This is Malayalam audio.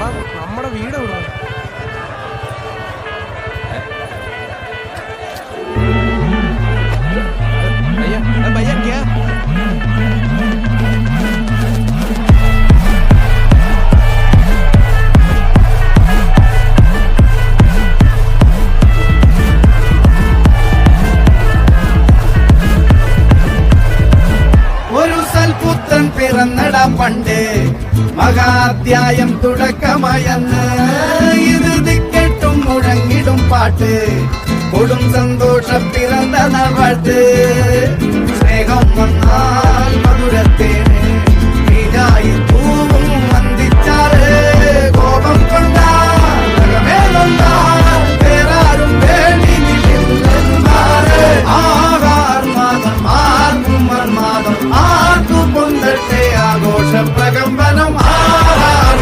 നമ്മുടെ വീട് എവിടെ? भैया क्या ഒരു സൽപുത്രൻ പിറന്നട പണ്ട് മഹാധ്യായം തുടക്കമായെന്ന് ഇത് ദിക്കെട്ടും മുഴങ്ങിടും പാട്ട് കൊടും സന്തോഷം പിറന്ന നാട്ട് സ്നേഹം വന്നാൽ മധുരത്തേന്